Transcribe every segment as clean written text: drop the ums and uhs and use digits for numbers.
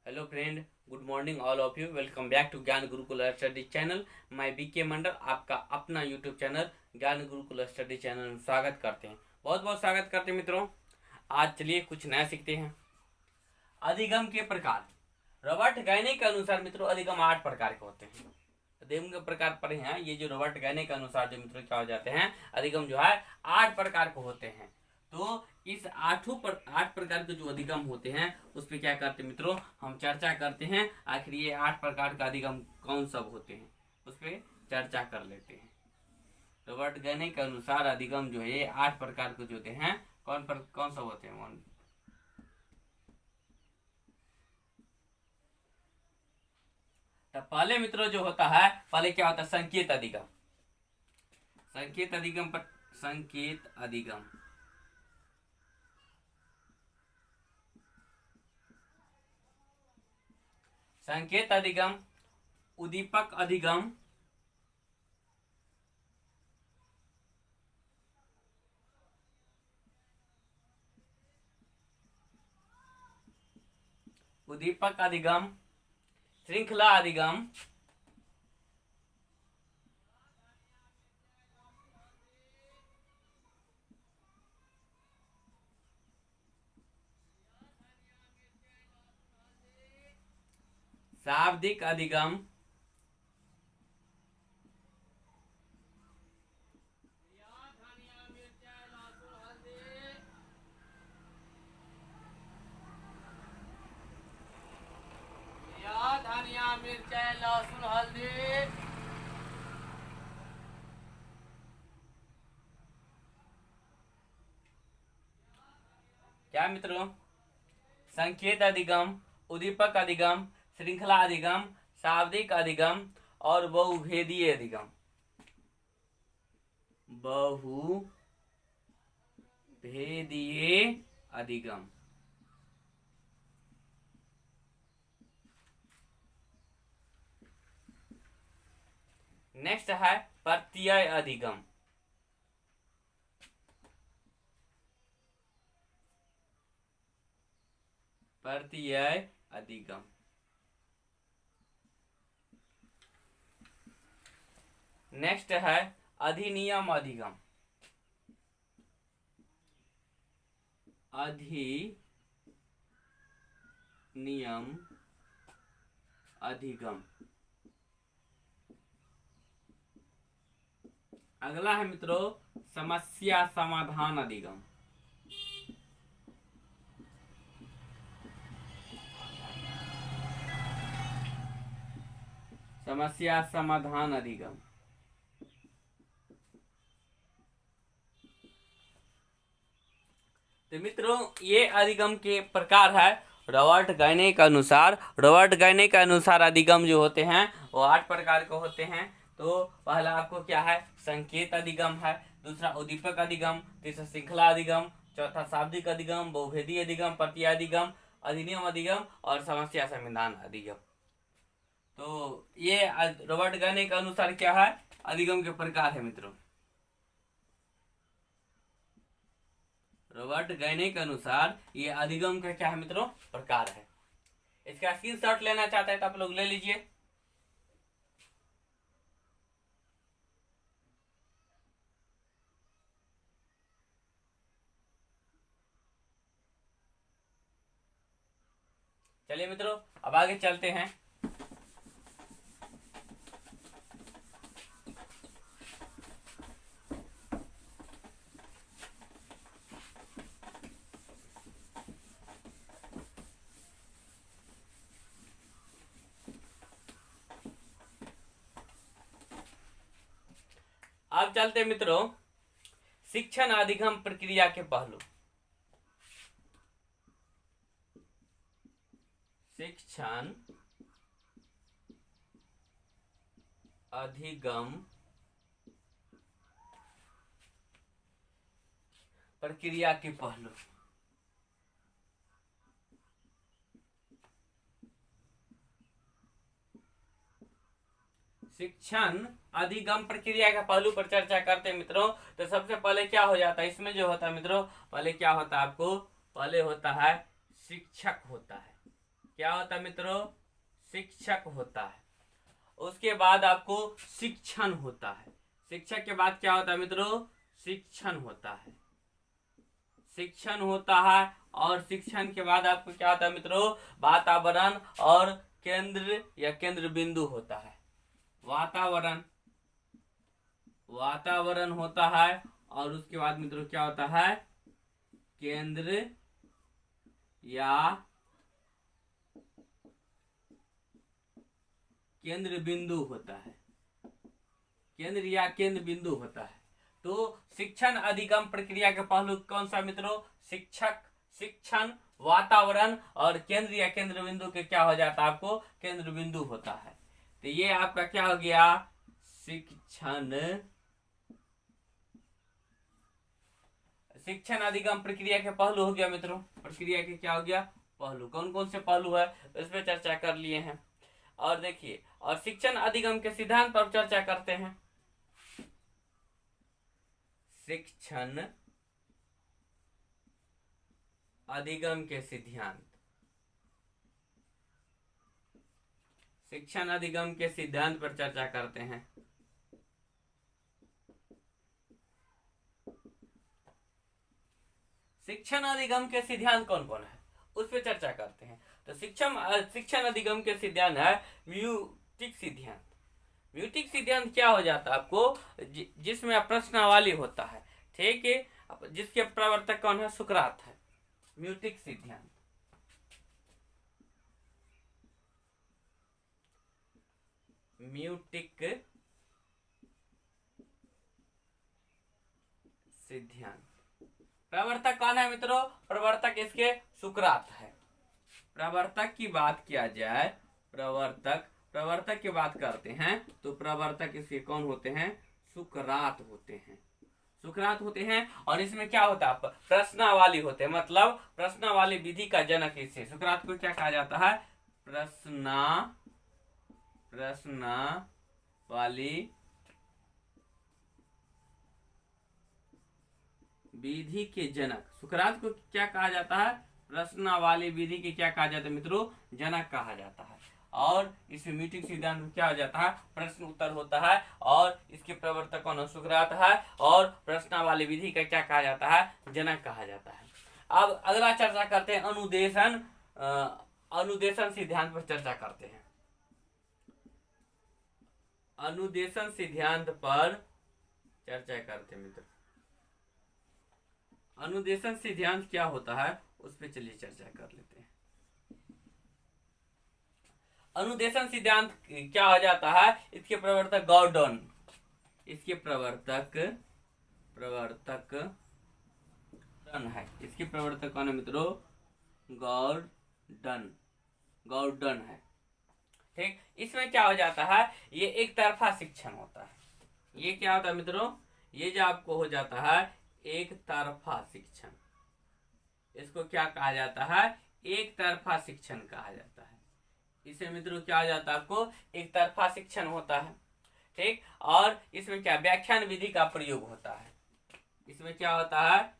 Hello friend, good morning all of you. Welcome back to Gyan Gurukul study channel. मैं BK Mandal आपका अपना YouTube channel ज्ञान Gurukul study channel में स्वागत करते हैं। बहुत बहुत स्वागत करते हैं मित्रों। आज चलिए कुछ नया सीखते हैं। अधिगम के प्रकार। रॉबर्ट गायने के अनुसार मित्रों अधिगम 8 प्रकार के होते हैं। अधिगम के प्रकार पढ़े हैं। ये जो रॉबर्ट गायने के अनुसार जो मित्रों क्या हो जाते हैं, अधिगम जो है 8 प्रकार के होते हैं। तो इस 8 प्रकार के जो अधिगम होते हैं उस पर क्या करते हैं मित्रों, हम चर्चा करते हैं। आखिर ये 8 प्रकार का अधिगम कौन सब होते हैं उस पर चर्चा कर लेते हैं। रॉबर्ट गायने के अनुसार अधिगम जो है ये 8 प्रकार के जो होते हैं, कौन सब होते हैं। तो पहले मित्रों जो होता है, पहले क्या होता है, संकेत अधिगम। संकेत अधिगम पर संकेत अधिगम संकेत अधिगम, उद्दीपक अधिगम, उद्दीपक अधिगम, श्रृंखला अधिगम, शाब्दिक अधिगम, धनिया मिर्चाई लहसुन हल्दी। क्या मित्रों, संकेत अधिगम, उद्दीपक अधिगम, श्रृंखला अधिगम, शाब्दिक अधिगम और बहुभेदीय अधिगम। बहुभेदीय अधिगम। नेक्स्ट है प्रत्यय अधिगम। प्रत्यय अधिगम। नेक्स्ट है अधिनियम अधिगम। अधिनियम अधिगम। अगला है मित्रों समस्या समाधान अधिगम। समस्या समाधान अधिगम। तो मित्रों ये अधिगम के प्रकार है। रॉबर्ट गायने के अनुसार अधिगम जो होते हैं वो 8 प्रकार के होते हैं। तो पहला आपको क्या है, संकेत अधिगम है। दूसरा उद्दीपक अधिगम, तीसरा श्रृंखला अधिगम, चौथा शाब्दिक अधिगम, बहुभेदीय अधिगम, प्रत्यय अधिगम, अधिनियम अधिगम और समस्या समाधान अधिगम। तो ये रॉबर्ट गायने के अनुसार क्या है, अधिगम के प्रकार है मित्रों। रॉबर्ट गायने के अनुसार ये अधिगम का क्या है मित्रों, प्रकार है। इसका स्क्रीनशॉट लेना चाहते हैं तो आप लोग ले लीजिए। चलिए मित्रों अब आगे चलते हैं। अब चलते मित्रों शिक्षण अधिगम प्रक्रिया के पहलू। शिक्षण अधिगम प्रक्रिया के पहलू। शिक्षण अधिगम प्रक्रिया के पहलू पर चर्चा करते हैं मित्रों। तो सबसे पहले क्या हो जाता है, इसमें जो होता है मित्रों, पहले क्या होता है, आपको पहले होता है शिक्षक होता है। क्या होता है मित्रों? शिक्षक होता है। उसके बाद आपको शिक्षण होता है। शिक्षक के बाद क्या होता है मित्रों? शिक्षण होता है। शिक्षण होता है और शिक्षण के बाद आपको क्या होता है मित्रों? वातावरण और केंद्र या केंद्र बिंदु होता है। वातावरण होता है और उसके बाद मित्रों क्या होता है? केंद्र या केंद्र बिंदु होता है। केंद्र या केंद्र बिंदु होता है। तो शिक्षण अधिगम प्रक्रिया के पहलू कौन सा मित्रों? शिक्षक, शिक्षण, वातावरण और केंद्र या केंद्र बिंदु के क्या हो जाता है आपको? केंद्र बिंदु होता है। तो ये आपका क्या हो गया? शिक्षण अधिगम प्रक्रिया के पहलू हो गया मित्रों। प्रक्रिया के क्या हो गया? पहलू। कौन कौन से पहलू है इस पे चर्चा कर लिए हैं। और देखिए, और शिक्षण अधिगम के सिद्धांत पर चर्चा करते हैं। शिक्षण अधिगम के सिद्धांत, शिक्षण अधिगम के सिद्धांत पर चर्चा करते हैं। शिक्षण अधिगम के सिद्धांत कौन कौन है उस पर चर्चा करते हैं। तो शिक्षण अधिगम के सिद्धांत है म्यूटिक सिद्धांत। म्यूटिक सिद्धांत क्या हो जाता है आपको? जिसमें प्रश्नावली होता है, ठीक है, जिसके प्रवर्तक कौन है? सुकरात है। म्यूटिक सिद्धांत, म्यूटिक सिद्धांत। प्रवर्तक कौन है मित्रों? प्रवर्तक इसके सुकरात है। प्रवर्तक की बात किया जाए, प्रवर्तक की बात करते हैं तो प्रवर्तक इसके कौन होते हैं? सुकरात होते हैं। सुकरात होते हैं और इसमें क्या होता है? प्रश्नावली होते हैं। मतलब प्रश्नावली विधि का जनक इससे सुकरात को क्या कहा जाता है? प्रश्नावली विधि के जनक। सुकरात को क्या कहा जाता है? प्रश्नावली विधि के क्या कहा जाता है मित्रों? जनक कहा जाता है। और इस म्यूटिक सिद्धांत में क्या हो जाता है? प्रश्न उत्तर होता है और इसके प्रवर्तक कौन? सुकरात है। और प्रश्नावली विधि का क्या कहा जाता है? जनक कहा जाता है। अब अगला चर्चा करते हैं अनुदेशन सिद्धांत पर चर्चा करते हैं। अनुदेशन सिद्धांत पर चर्चा करते हैं मित्र। अनुदेशन सिद्धांत क्या होता है उस पर चलिए चर्चा कर लेते हैं। अनुदेशन सिद्धांत क्या हो जाता है? इसके प्रवर्तक गॉर्डन, इसके प्रवर्तक है। इसके प्रवर्तक कौन है मित्रों? गॉर्डन है। ठीक, इसमें क्या हो जाता है? ये एक तरफा शिक्षण होता है। ये क्या होता है मित्रों? ये जो आपको हो जाता है एक तरफा शिक्षण। इसको क्या कहा जाता है? एक तरफा शिक्षण कहा जाता है। इसे मित्रों क्या हो जाता है आपको? एक तरफा शिक्षण होता है। ठीक, और इसमें क्या व्याख्यान विधि का प्रयोग होता है। इसमें क्या होता है?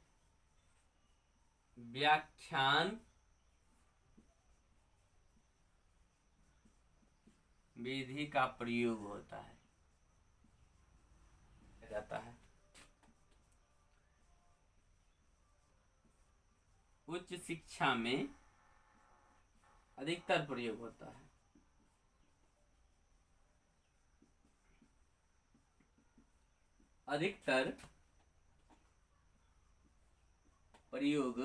व्याख्यान विधि का प्रयोग होता है जाता है। उच्च शिक्षा में अधिकतर प्रयोग होता है। अधिकतर प्रयोग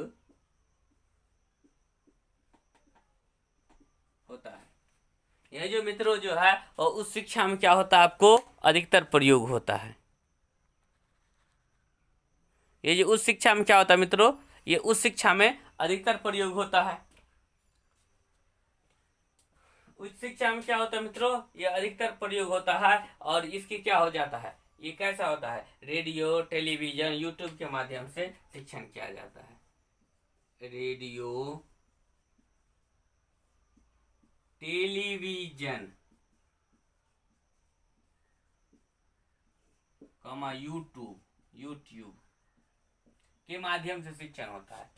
होता है। यह जो मित्रों जो है और उस शिक्षा में क्या होता है आपको? अधिकतर प्रयोग होता है। ये जो उस शिक्षा में क्या होता है मित्रों? ये उस शिक्षा में अधिकतर प्रयोग होता है। उच्च शिक्षा में क्या होता है मित्रों? ये अधिकतर प्रयोग होता है और इसकी क्या हो जाता है? ये कैसा होता है? रेडियो, टेलीविजन, यूट्यूब के माध्यम से शिक्षण किया जाता है। रेडियो, टेलीविजन, यूट्यूब के माध्यम से शिक्षण होता है।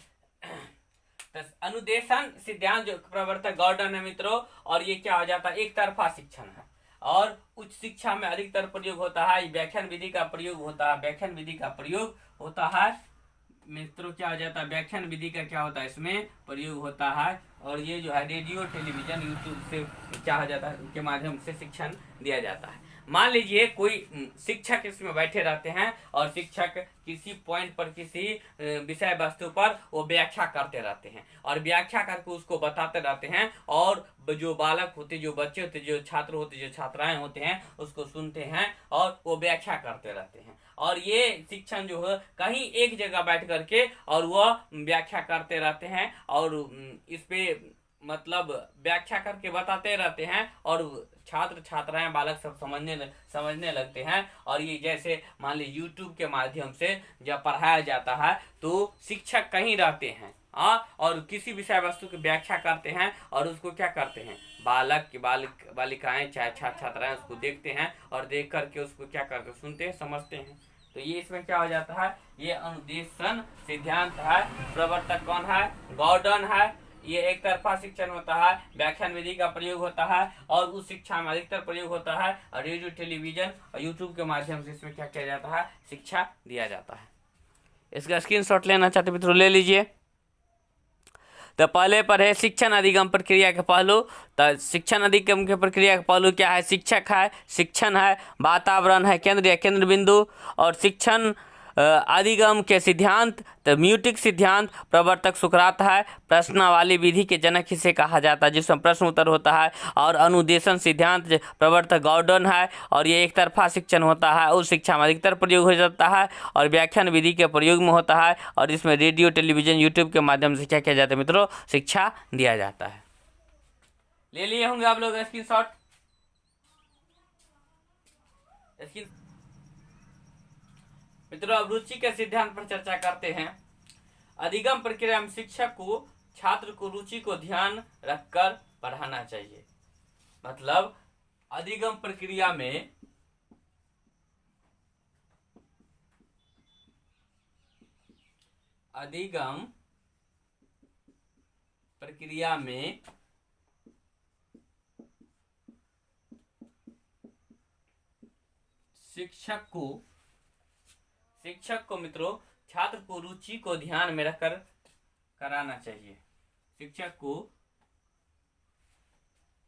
तो अनुदेशन सिद्धांत जो प्रवर्तक गॉर्डन है मित्रों, और ये क्या हो जाता है, एक तरफा शिक्षण है। और उच्च शिक्षा में अधिकतर प्रयोग होता है व्याख्यान विधि का प्रयोग होता है, व्याख्यान विधि का प्रयोग होता है मित्रों। क्या हो जाता है, व्याख्यान विधि का क्या होता है, इसमें प्रयोग होता है। और ये जो है रेडियो टेलीविजन यूट्यूब से क्या हो जाता है, उनके माध्यम से शिक्षण दिया जाता है। मान लीजिए कोई शिक्षक इसमें बैठे रहते हैं और शिक्षक किसी पॉइंट पर, किसी विषय वस्तु पर वो व्याख्या करते रहते हैं और व्याख्या करके उसको बताते रहते हैं, और जो बालक होते, जो बच्चे होते, जो छात्र होते, जो छात्राएं होते हैं उसको सुनते हैं और वो व्याख्या करते रहते हैं। और ये शिक्षण जो है कहीं एक जगह बैठ करके और वह व्याख्या करते रहते हैं और इस पे मतलब व्याख्या करके बताते रहते हैं और छात्र छात्राएं बालक सब समझने लगते हैं। और ये जैसे मान लीजिए यूट्यूब के माध्यम से जब पढ़ाया जाता है तो शिक्षक कहीं रहते हैं और किसी विषय वस्तु की व्याख्या करते हैं और उसको क्या करते हैं, बालिकाएं चाहे छात्र छात्राएं उसको देखते हैं और देख करके उसको क्या करते, सुनते हैं, समझते हैं। तो ये इसमें क्या हो जाता है, ये अनुदेशन सिद्धांत है। प्रवर्तक कौन है, गॉर्डन है। ये एक तरफा शिक्षण होता है, व्याख्यान विधि का प्रयोग होता है और उस शिक्षा में अधिकतर प्रयोग होता है और रेडियो टेलीविजन और यूट्यूब के माध्यम से इसमें क्या किया जाता है, शिक्षा दिया जाता है। इसका स्क्रीनशॉट लेना चाहते मित्रों ले लीजिए। तो पहले पर है शिक्षण अधिगम प्रक्रिया के पहलू। तो शिक्षण अधिगम के प्रक्रिया के पहलू क्या है, शिक्षक है, शिक्षण है, वातावरण है केंद्र या केंद्र बिंदु, और शिक्षण अधिगम के सिद्धांत। तो म्यूटिक सिद्धांत प्रवर्तक सुकरात है, प्रश्नावली विधि के जनक इसे कहा जाता है जिसमें प्रश्न उत्तर होता है। और अनुदेशन सिद्धांत प्रवर्तक गॉर्डन है और ये एक तरफा शिक्षण होता है, उस शिक्षा में अधिकतर प्रयोग हो जाता है और व्याख्यान विधि के प्रयोग में होता है और इसमें रेडियो टेलीविजन यूट्यूब के माध्यम से क्या किया जाता है मित्रों, शिक्षा दिया जाता है। ले लिए होंगे आप लोग स्क्रीनशॉट। मित्रों अब रुचि के सिद्धांत पर चर्चा करते हैं। अधिगम प्रक्रिया में शिक्षक को छात्र को रुचि को ध्यान रखकर पढ़ाना चाहिए। मतलब अधिगम प्रक्रिया में शिक्षक को मित्रों छात्र को रुचि को ध्यान में रखकर कराना चाहिए। शिक्षक को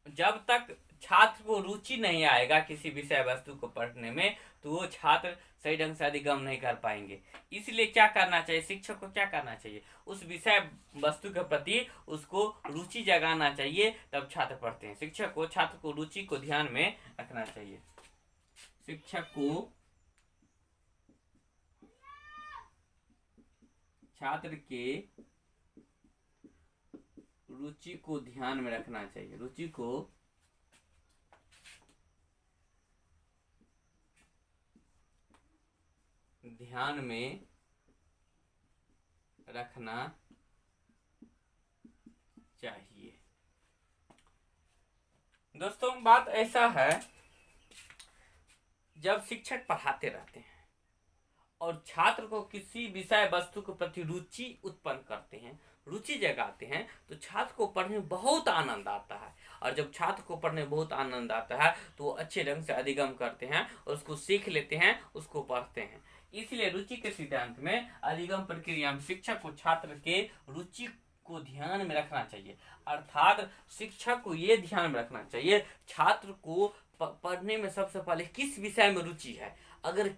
जब तक छात्र को रुचि नहीं आएगा किसी विषय वस्तु को पढ़ने में तो वो छात्र सही ढंग से अधिगम नहीं कर पाएंगे। इसलिए क्या करना चाहिए, शिक्षक को क्या करना चाहिए, उस विषय वस्तु के प्रति उसको रुचि जगाना चाहिए, तब छात्र पढ़ते हैं। शिक्षक को छात्र को रुचि को ध्यान में रखना चाहिए। शिक्षक को छात्र के रुचि को ध्यान में रखना चाहिए, रुचि को ध्यान में रखना चाहिए। दोस्तों बात ऐसा है, जब शिक्षक पढ़ाते रहते हैं और छात्र को किसी विषय वस्तु के प्रति रुचि उत्पन्न करते हैं, रुचि जगाते हैं, तो छात्र को पढ़ने में बहुत आनंद आता है। और जब छात्र को पढ़ने में बहुत आनंद आता है तो वो अच्छे ढंग से अधिगम करते हैं, उसको सीख लेते हैं, उसको पढ़ते हैं। इसलिए रुचि के सिद्धांत में अधिगम प्रक्रिया में शिक्षक को छात्र के रुचि को ध्यान में रखना चाहिए। अर्थात शिक्षक को ये ध्यान में रखना चाहिए छात्र को पढ़ने में सबसे पहले किस विषय में रुचि है। अगर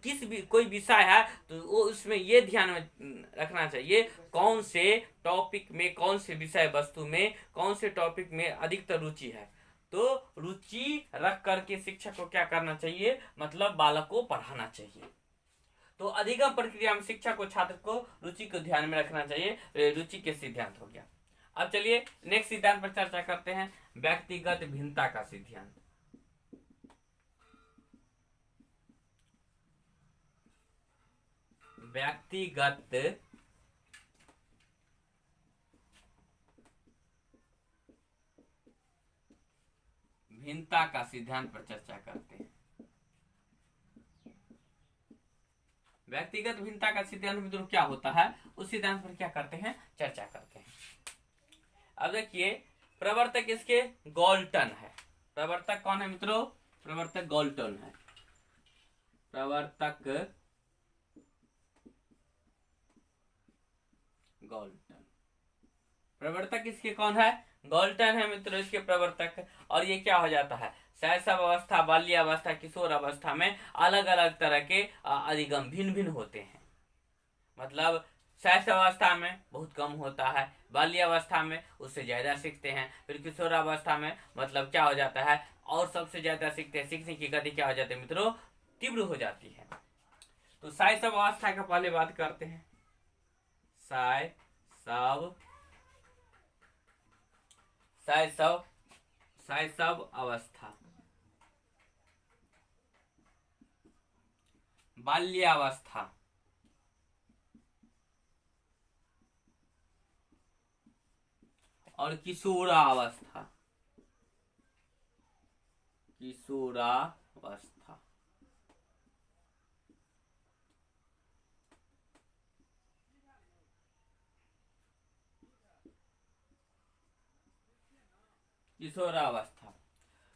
कोई विषय है तो वो उसमें ये ध्यान में रखना चाहिए कौन से टॉपिक में, कौन से विषय वस्तु में, कौन से टॉपिक में अधिकतर रुचि है। तो रुचि रख करके शिक्षक को क्या करना चाहिए, मतलब बालक को पढ़ाना चाहिए। तो अधिगम प्रक्रिया में शिक्षक को छात्र को रुचि को ध्यान में रखना चाहिए। रुचि के सिद्धांत हो गया। अब चलिए नेक्स्ट सिद्धांत पर चर्चा करते हैं, व्यक्तिगत भिन्नता का सिद्धांत। व्यक्तिगत भिन्नता का सिद्धांत पर चर्चा करते हैं। व्यक्तिगत भिन्नता का सिद्धांत मित्रों क्या होता है, उस सिद्धांत पर क्या करते हैं, चर्चा करते हैं। अब देखिए प्रवर्तक इसके गॉल्टन है। प्रवर्तक कौन है मित्रों? प्रवर्तक गॉल्टन है। प्रवर्तक गॉल्टन, प्रवर्तक इसके कौन है? गॉल्टन है मित्रों इसके प्रवर्तक। और ये क्या हो जाता है? शैशव अवस्था, बाल्यावस्था, किशोर अवस्था में अलग अलग तरह के अधिगम भिन्न भिन्न होते हैं। मतलब शैशव अवस्था में बहुत कम होता है, बाल्यावस्था में उससे ज्यादा सीखते हैं, फिर किशोर अवस्था में मतलब क्या हो जाता है और सबसे ज्यादा सीखते हैं, सीखने की गति क्या हो जाती है मित्रों? तीव्र हो जाती है। तो शैशव अवस्था का पहले बात करते हैं। शैशव अवस्था, बाल्यावस्था, और किशोरावस्था। किशोरावस्था, किशोरावस्था।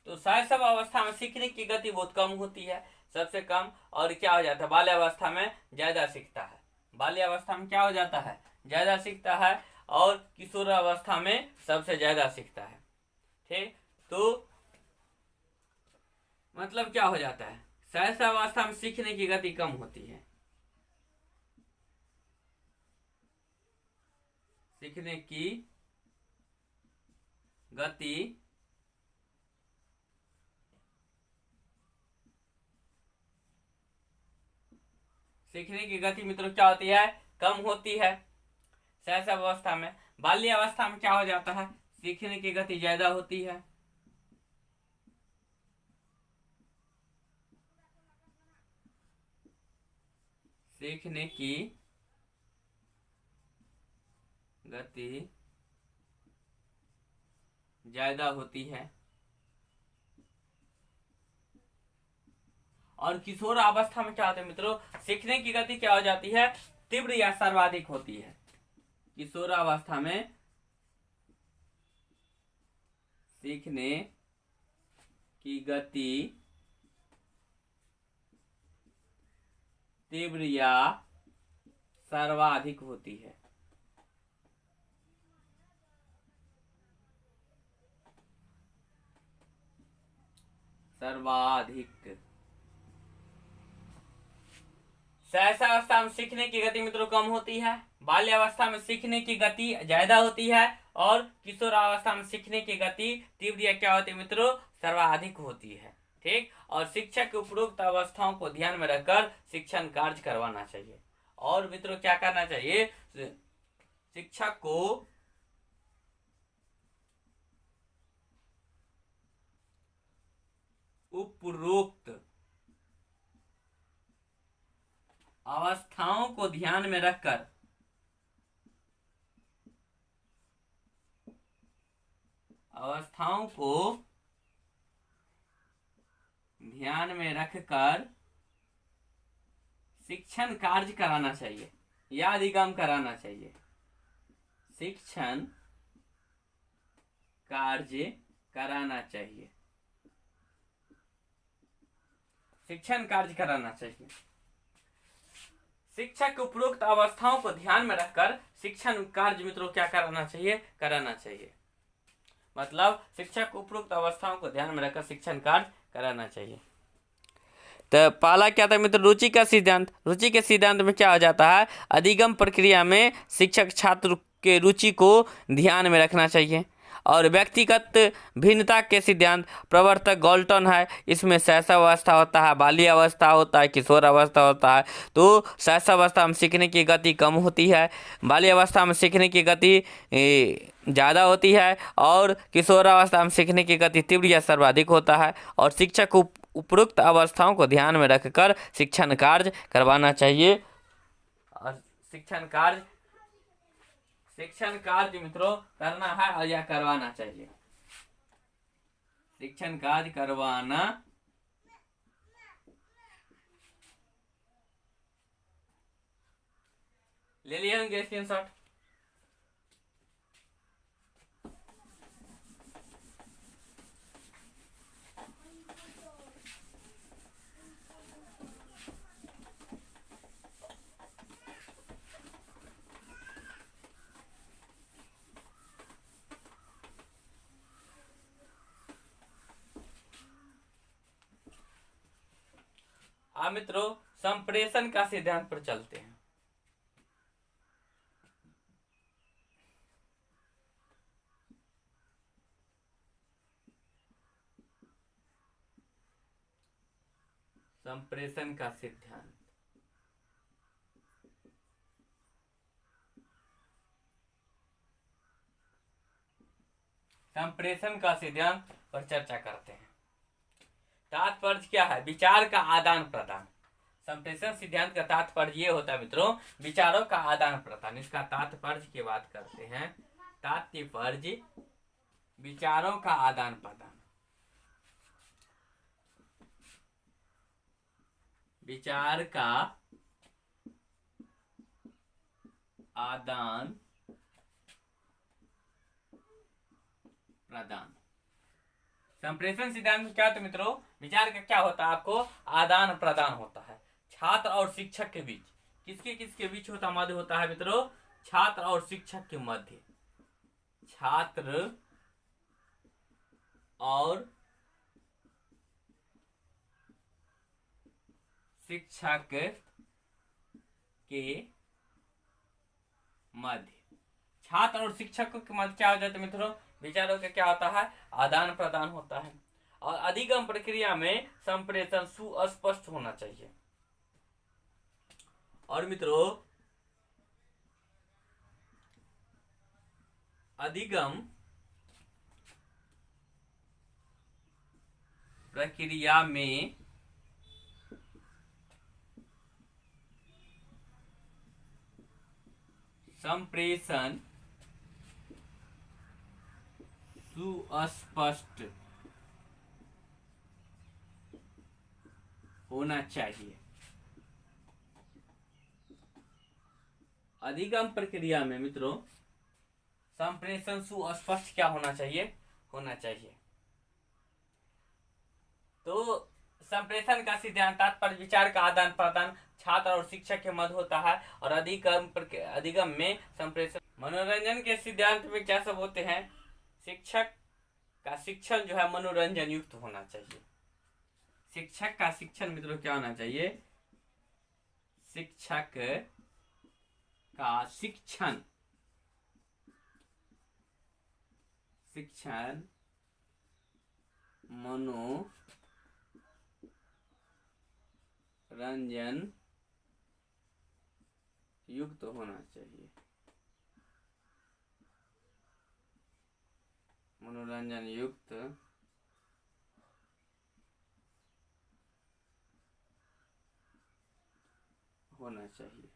तो शैशव अवस्था में सीखने की गति बहुत कम होती है, सबसे कम। और क्या हो जाता है? बाल्यावस्था में ज्यादा सीखता है। बाल्यावस्था में क्या हो जाता है? ज्यादा सीखता है। और किशोरावस्था में सबसे ज्यादा सीखता है। ठीक, तो मतलब क्या हो जाता है? शैशव अवस्था में सीखने की गति कम होती है। सीखने की गति मित्रों क्या होती है? कम होती है शैशव अवस्था में। बाल्यावस्था में क्या हो जाता है? सीखने की गति ज्यादा होती है। सीखने की गति ज्यादा होती है। और किशोर अवस्था में क्या होता है मित्रों? सीखने की गति क्या हो जाती है? तीव्र या सर्वाधिक होती है। किशोर अवस्था में सीखने की गति तीव्र या सर्वाधिक होती है। सर्वाधिक। शैशवावस्था में सीखने की गति मित्रों कम होती है, बाल्यावस्था में सीखने की गति ज्यादा होती है, और किशोरावस्था में सीखने की गति तीव्र या क्या होती है मित्रों? सर्वाधिक होती है। ठीक, और शिक्षक उपरोक्त अवस्थाओं को ध्यान में रखकर शिक्षण कार्य करवाना चाहिए। और मित्रों क्या करना चाहिए? शिक्षक को उपरोक्त अवस्थाओं को ध्यान में रखकर शिक्षण कार्य कराना चाहिए या अधिगम कराना चाहिए। शिक्षण कार्य कराना चाहिए। शिक्षण कार्य कराना चाहिए। शिक्षक उपरोक्त अवस्थाओं को ध्यान में रखकर शिक्षण कार्य मित्रों क्या कराना चाहिए? कराना चाहिए। मतलब शिक्षक उपरोक्त अवस्थाओं को ध्यान में रखकर शिक्षण कार्य कराना चाहिए। तो पहला क्या था मित्र? रुचि का सिद्धांत। रुचि के सिद्धांत में क्या हो जाता है? अधिगम प्रक्रिया में शिक्षक छात्र के रुचि को ध्यान में रखना चाहिए। और व्यक्तिगत भिन्नता के सिद्धांत प्रवर्तक गॉल्टन है। इसमें शैशव अवस्था होता है, बाल्यावस्था होता है, किशोर अवस्था होता है। तो शैशव अवस्था में सीखने की गति कम होती है, बाल्यावस्था में सीखने की गति ज़्यादा होती है, और किशोरावस्था में सीखने की गति तीव्र या सर्वाधिक होता है। और शिक्षक उपरोक्त अवस्थाओं को ध्यान में रखकर शिक्षण कार्य करवाना चाहिए। और शिक्षण कार्य मित्रों करना है और या करवाना चाहिए। शिक्षण कार्य करवाना ले लिए होंगे स्क्रीनशॉट। अब मित्रों संप्रेषण का सिद्धांत पर चलते हैं। संप्रेषण का सिद्धांत, संप्रेषण का सिद्धांत पर चर्चा करते हैं। तात्पर्य क्या है? विचार का आदान प्रदान। संप्रेषण सिद्धांत का तात्पर्य ये होता है मित्रों, विचारों का आदान प्रदान। इसका तात्पर्य की बात करते हैं। तात्पर्य विचारों का आदान प्रदान, विचार का आदान प्रदान। संप्रेषण सिद्धांत में क्या होता है मित्रों? विचार का क्या होता है? आपको आदान प्रदान होता है छात्र और शिक्षक के बीच। किसके किसके बीच होता, मध्य होता है मित्रों? छात्र और शिक्षक के मध्य। छात्र और शिक्षक के मध्य। छात्र और शिक्षकों के मध्य क्या हो जाता है मित्रों? विचारों का क्या होता है? आदान प्रदान होता है। और अधिगम प्रक्रिया में संप्रेषण सुस्पष्ट होना चाहिए। और मित्रों अधिगम प्रक्रिया में संप्रेषण सुस्पष्ट होना चाहिए। अधिगम प्रक्रिया में मित्रों संप्रेषण सुस्पष्ट क्या होना चाहिए? होना चाहिए। तो संप्रेषण का सिद्धांत तात्पर्य विचार का आदान प्रदान छात्र और शिक्षक के मध्य होता है। और अधिगम में संप्रेषण। मनोरंजन के सिद्धांत में क्या सब होते हैं? शिक्षक का शिक्षण जो है मनोरंजन युक्त होना चाहिए। शिक्षक का शिक्षण मित्रों क्या होना चाहिए? शिक्षक का शिक्षण मनोरंजन युक्त होना चाहिए। मनोरंजन युक्त होना चाहिए।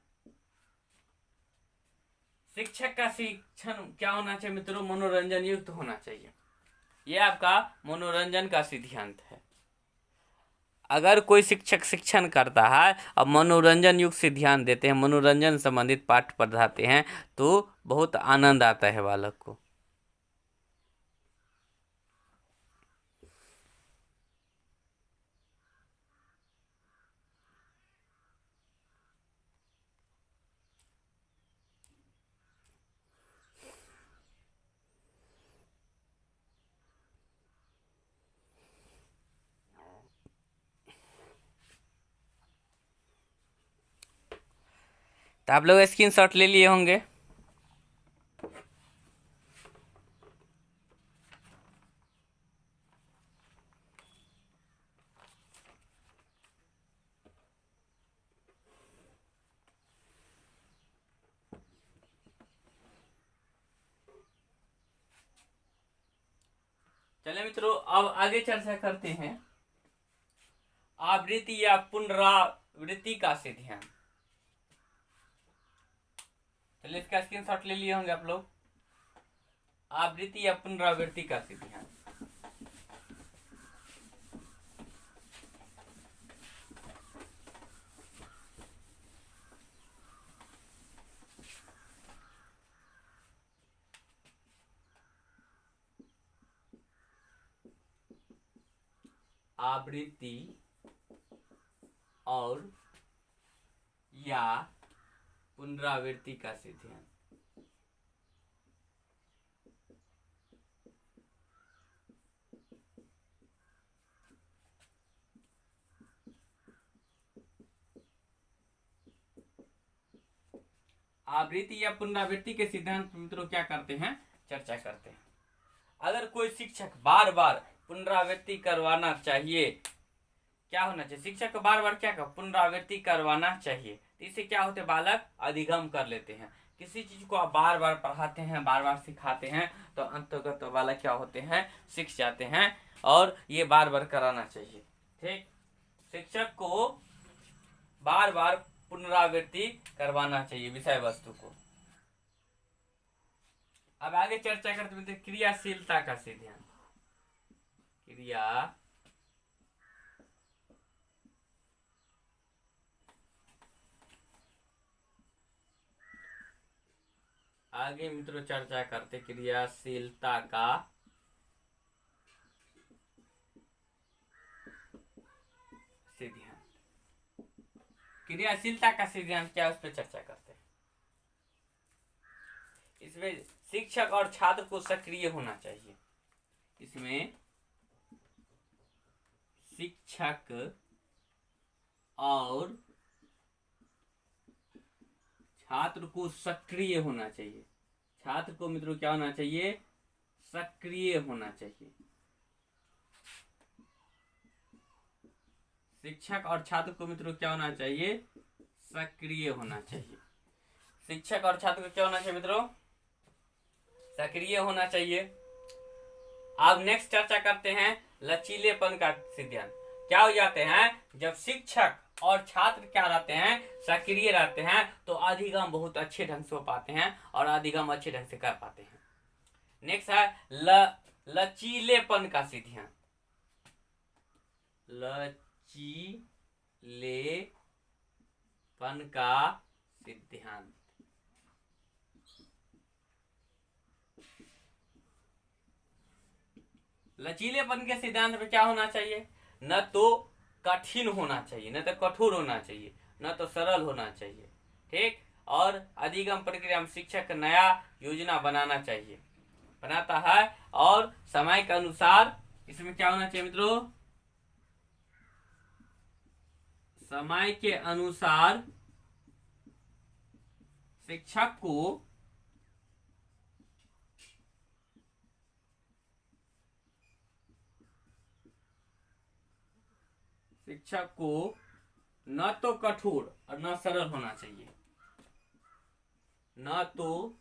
शिक्षक का शिक्षण क्या होना चाहिए मित्रों? मनोरंजन युक्त होना चाहिए। यह आपका मनोरंजन का सिद्धांत है। अगर कोई शिक्षक शिक्षण करता है और मनोरंजन युक्त से ध्यान देते हैं, मनोरंजन संबंधित पाठ पढ़ाते हैं, तो बहुत आनंद आता है बालक को। तो आप लोग स्क्रीनशॉट ले लिए होंगे। चलिए मित्रों अब आगे चर्चा करते हैं आवृत्ति या पुनरावृत्ति का सिद्धांत। चलिए इसका स्क्रीनशॉट ले लिए होंगे आप लोग। आवृत्ति या पुनरावृत्ति का सिद्धांत। आवृत्ति और या पुनरावृत्ति का सिद्धांत। आवृत्ति या पुनरावृत्ति के सिद्धांत मित्रों क्या करते हैं, चर्चा करते हैं। अगर कोई शिक्षक बार बार पुनरावृत्ति करवाना चाहिए, क्या होना चाहिए, शिक्षक को बार बार क्या कर पुनरावृत्ति करवाना चाहिए, तो इससे क्या होते हैं, बालक अधिगम कर लेते हैं। किसी चीज को आप बार बार पढ़ाते हैं, बार बार सिखाते हैं, तो अंतर्गत तो बालक क्या होते हैं, सीख जाते हैं। और ये बार बार कराना चाहिए। ठीक, शिक्षक को बार बार पुनरावृत्ति करवाना चाहिए विषय वस्तु को। अब आगे चर्चा करते हैं क्रियाशीलता का सिद्धांत। क्रिया आगे मित्रों चर्चा करते क्रियाशीलता का सिद्धांत। क्रियाशीलता का सिद्धांत क्या है, उस पर चर्चा करते हैं। इसमें शिक्षक और छात्र को सक्रिय होना चाहिए। इसमें शिक्षक और छात्र को सक्रिय होना चाहिए। छात्र को मित्रों क्या होना चाहिए, सक्रिय होना चाहिए। शिक्षक और छात्र को मित्रों क्या होना चाहिए, सक्रिय होना चाहिए। शिक्षक और छात्र को क्या होना चाहिए मित्रों, सक्रिय होना चाहिए। अब नेक्स्ट चर्चा करते हैं लचीलेपन का सिद्धांत। क्या हो जाते हैं, जब शिक्षक और छात्र क्या रहते हैं, सक्रिय रहते हैं, तो अधिगम बहुत अच्छे ढंग से हो पाते हैं और अधिगम अच्छे ढंग से कर पाते हैं। नेक्स्ट है लचीलेपन का सिद्धांत। लचीलेपन का सिद्धांत। लचीलेपन के सिद्धांत में क्या होना चाहिए, न तो कठिन होना चाहिए, न तो कठोर होना चाहिए, न तो सरल होना चाहिए। ठीक, और अधिगम प्रक्रिया में शिक्षक नया योजना बनाना चाहिए, बनाता है। और समय के अनुसार इसमें क्या होना चाहिए मित्रों, समय के अनुसार शिक्षक को न तो कठोर और न सरल होना चाहिए, न तो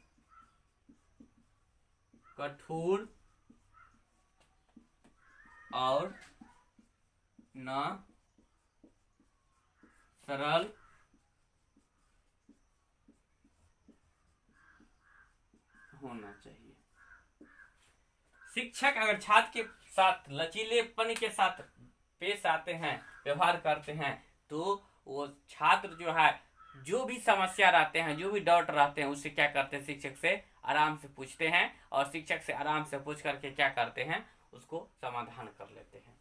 कठोर और न सरल होना चाहिए। शिक्षक अगर छात्र के साथ लचीलेपन के साथ पेश आते हैं, व्यवहार करते हैं, तो वो छात्र जो है, जो भी समस्या रहते हैं, जो भी डाउट रहते हैं, उससे क्या करते हैं, शिक्षक से आराम से पूछते हैं और शिक्षक से आराम से पूछ करके क्या करते हैं, उसको समाधान कर लेते हैं।